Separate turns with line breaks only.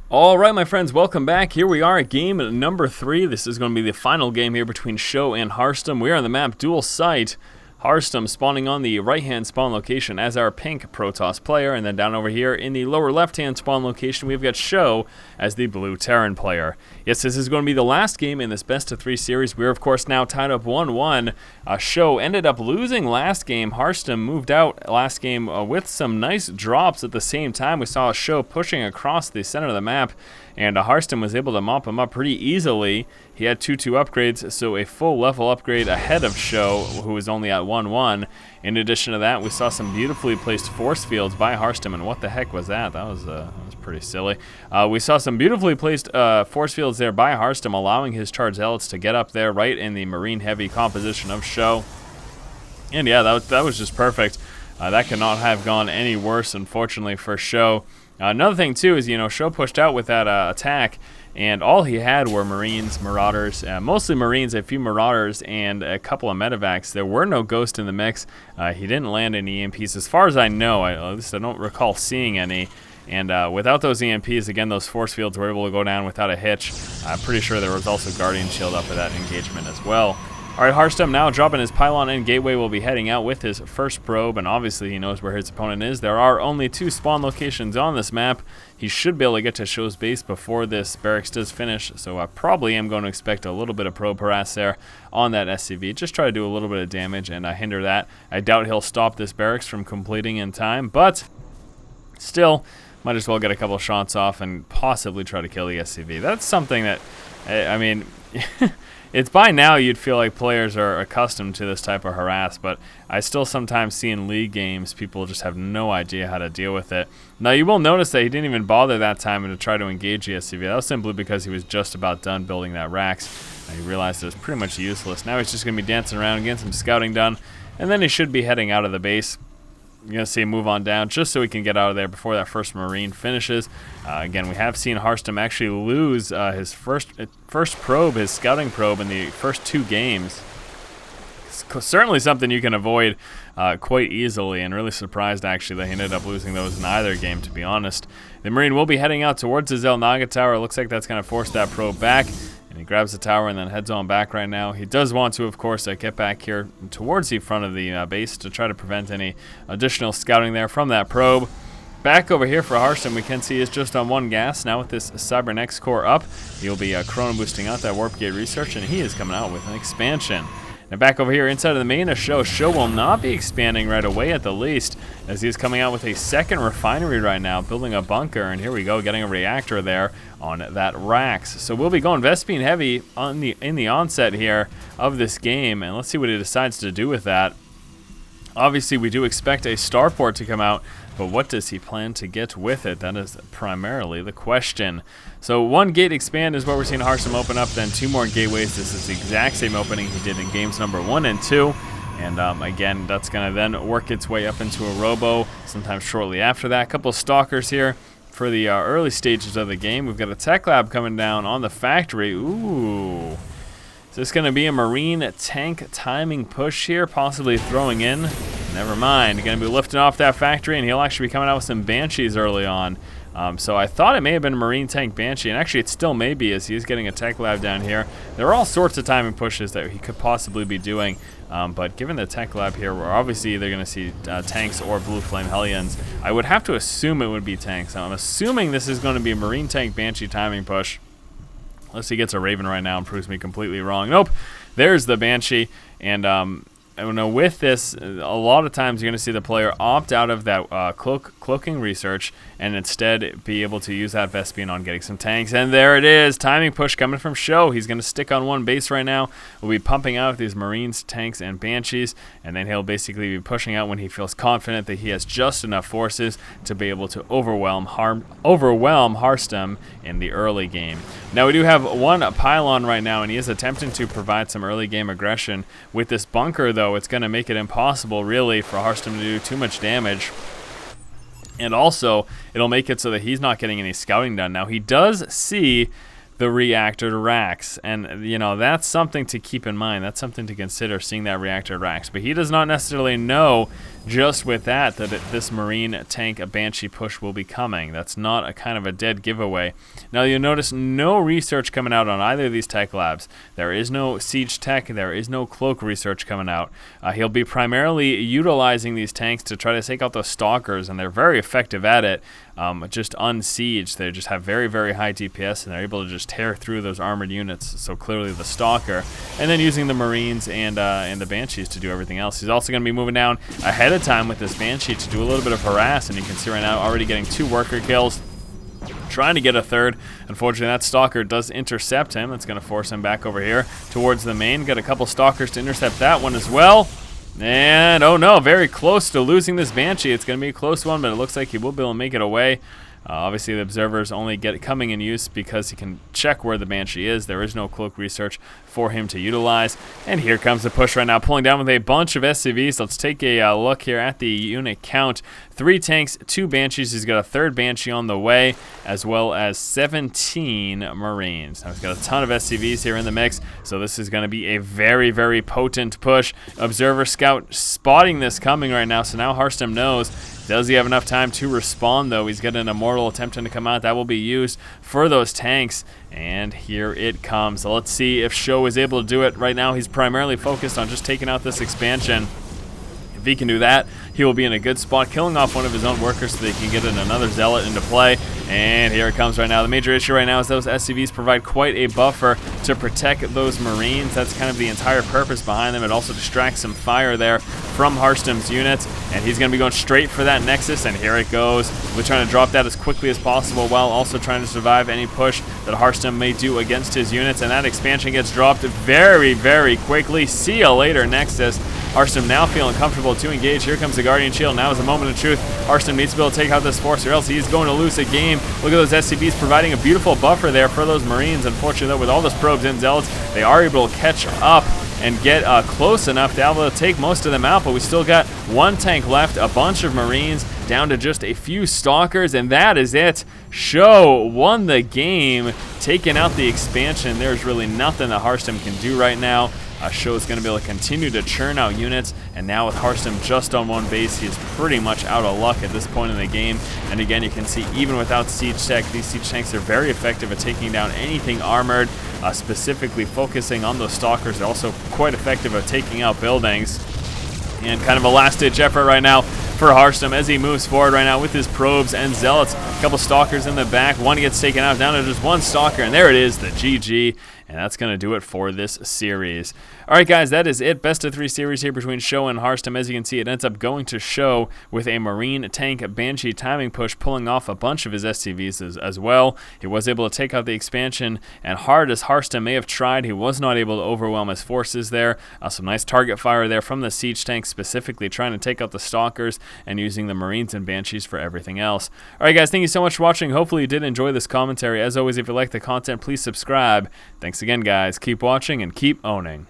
All right, my friends, welcome back. Here we are at game number 3. This is going to be the final game here between SjoW and Harstem. We are on the map Dual Site. Harstem spawning on the right-hand spawn location as our pink Protoss player, and then down over here in the lower left-hand spawn location, we've got SjoW as the blue Terran player. Yes, this is going to be the last game in this best-of-3 series. We're, of course, now tied up 1-1. SjoW ended up losing last game. Harstem moved out last game with some nice drops at the same time. We saw SjoW pushing across the center of the map, and Harstem was able to mop him up pretty easily. He had 2-2 upgrades, so a full level upgrade ahead of SjoW, who was only at 1-1. In addition to that, we saw some beautifully placed force fields by Harstem, and what the heck was that? That was pretty silly. We saw some beautifully placed force fields there by Harstem, allowing his charge zealots to get up there right in the marine-heavy composition of SjoW. And yeah, that was just perfect. That could not have gone any worse, unfortunately, for SjoW. Another thing, too, is, SjoW pushed out with that attack, and all he had were Marines, Marauders, mostly Marines, a few Marauders, and a couple of medevacs. There were no Ghosts in the mix. He didn't land any EMPs. As far as I know, at least I don't recall seeing any. And without those EMPs, again, those force fields were able to go down without a hitch. I'm pretty sure there was also Guardian Shield up for that engagement as well. All right, Harstem now dropping his pylon and gateway, will be heading out with his first probe, and obviously he knows where his opponent is. There are only 2 spawn locations on this map. He should be able to get to SjoW's base before this barracks does finish, so I probably am going to expect a little bit of probe harass there on that SCV. Just try to do a little bit of damage and hinder that. I doubt he'll stop this barracks from completing in time, but still, might as well get a couple shots off and possibly try to kill the SCV. That's something that, I mean... It's by now you'd feel like players are accustomed to this type of harass, but I still sometimes see in league games people just have no idea how to deal with it. Now you will notice that he didn't even bother that time to try to engage the SCV. That was simply because he was just about done building that racks. He realized it was pretty much useless. Now he's just going to be dancing around, getting some scouting done, and then he should be heading out of the base. You're going to see him move on down just so he can get out of there before that first Marine finishes. Again, we have seen Harstem actually lose his first probe, his scouting probe, in the first 2 games. It's certainly something you can avoid quite easily, and really surprised actually that he ended up losing those in either game, to be honest. The Marine will be heading out towards the Zelnaga tower. It looks like that's going to force that probe back. And he grabs the tower and then heads on back right now. He does want to, of course, get back here towards the front of the base to try to prevent any additional scouting there from that probe. Back over here for Harstem, we can see is just on 1 gas. Now with this Cybernex core up, he'll be chrono boosting out that Warp Gate research, and he is coming out with an expansion. Now back over here inside of the main of SjoW. SjoW will not be expanding right away at the least, as he's coming out with a second refinery right now, building a bunker, and here we go, getting a reactor there on that racks. So we'll be going Vespene heavy in the onset here of this game, and let's see what he decides to do with that. Obviously, we do expect a starport to come out, but what does he plan to get with it? That is primarily the question. So 1 gate expand is what we're seeing Harstem open up, then 2 more gateways. This is the exact same opening he did in games number 1 and 2. And again, that's going to then work its way up into a robo sometime shortly after that. A couple of stalkers here for the early stages of the game. We've got a tech lab coming down on the factory. Ooh. Is this going to be a Marine tank timing push here, possibly throwing in? Never mind. Going to be lifting off that factory, and he'll actually be coming out with some Banshees early on. So I thought it may have been a Marine tank Banshee, and actually it still may be, as he is getting a tech lab down here. There are all sorts of timing pushes that he could possibly be doing, but given the tech lab here, we're obviously either going to see tanks or Blue Flame Hellions. I would have to assume it would be tanks. I'm assuming this is going to be a Marine tank Banshee timing push. Unless he gets a Raven right now and proves me completely wrong. Nope, there's the Banshee, and I don't know, with this, a lot of times you're going to see the player opt out of that cloaking research and instead be able to use that Vespene on getting some tanks. And there it is, timing push coming from SjoW. He's going to stick on 1 base right now. We'll be pumping out these Marines, tanks, and Banshees, and then he'll basically be pushing out when he feels confident that he has just enough forces to be able to overwhelm Harstem in the early game. Now we do have 1 pylon right now, and he is attempting to provide some early game aggression. With this bunker, though, it's going to make it impossible, really, for Harstem to do too much damage. And also, it'll make it so that he's not getting any scouting done. Now, he does see the reactor racks, and, that's something to keep in mind. That's something to consider, seeing that reactor racks. But he does not necessarily know just with that this Marine tank Banshee push will be coming. That's not a kind of a dead giveaway. Now you'll notice no research coming out on either of these tech labs. There is no siege tech, there is no cloak research coming out. He'll be primarily utilizing these tanks to try to take out those stalkers, and they're very effective at it. Just unsieged, they just have very, very high DPS, and they're able to just tear through those armored units. So clearly the Stalker, and then using the Marines and the Banshees to do everything else. He's also going to be moving down ahead of time with this Banshee to do a little bit of harass, and you can see right now already getting 2 worker kills, trying to get a 3rd. Unfortunately, that Stalker does intercept him. That's going to force him back over here towards the main. Got a couple Stalkers to intercept that one as well. And, oh no, very close to losing this Banshee. It's going to be a close one, but it looks like he will be able to make it away. Obviously, the observers only get it coming in use because he can check where the Banshee is. There is no cloak research for him to utilize. And here comes the push right now, pulling down with a bunch of SCVs. Let's take a look here at the unit count. 3 tanks, 2 Banshees. He's got a 3rd Banshee on the way, as well as 17 Marines. Now, he's got a ton of SCVs here in the mix, so this is going to be a very, very potent push. Observer Scout spotting this coming right now, so now Harstem knows. Does he have enough time to respond, though? He's got an Immortal attempting to come out. That will be used for those tanks. And here it comes. So let's see if SjoW is able to do it. Right now, he's primarily focused on just taking out this expansion. If he can do that, he will be in a good spot, killing off one of his own workers so they can get another Zealot into play. And here it comes right now. The major issue right now is those SCVs provide quite a buffer to protect those Marines. That's kind of the entire purpose behind them. It also distracts some fire there from Harstem's units. And he's going to be going straight for that Nexus. And here it goes. We're trying to drop that as quickly as possible while also trying to survive any push that Harstem may do against his units. And that expansion gets dropped very, very quickly. See you later, Nexus. Harstem now feeling comfortable to engage. Here comes the Guardian Shield. Now is a moment of truth. Harstem needs to be able to take out this force, or else he's going to lose a game. Look at those SCVs providing a beautiful buffer there for those Marines. Unfortunately, though, with all those probes and Zealots, they are able to catch up and get close enough to be able to take most of them out. But we still got 1 tank left, a bunch of Marines, down to just a few Stalkers, and that is it. SjoW won the game, taking out the expansion. There's really nothing that Harstem can do right now. SjoW is going to be able to continue to churn out units, and now with Harstem just on 1 base, he is pretty much out of luck at this point in the game. And again, you can see even without siege tech, these siege tanks are very effective at taking down anything armored, specifically focusing on those Stalkers. They're also quite effective at taking out buildings. And kind of a last-ditch effort right now for Harstem as he moves forward right now with his probes and Zealots. A couple Stalkers in the back. One gets taken out, down to just 1 Stalker, and there it is, the GG. And that's going to do it for this series. All right, guys, that is it. Best of 3 series here between SjoW and Harstem. As you can see, it ends up going to SjoW with a Marine tank Banshee timing push, pulling off a bunch of his SCVs as well. He was able to take out the expansion, and hard as Harstem may have tried, he was not able to overwhelm his forces there. Some nice target fire there from the siege tank, specifically trying to take out the Stalkers and using the Marines and Banshees for everything else. All right, guys, thank you so much for watching. Hopefully you did enjoy this commentary. As always, if you like the content, please subscribe. Thanks again, guys. Keep watching and keep owning.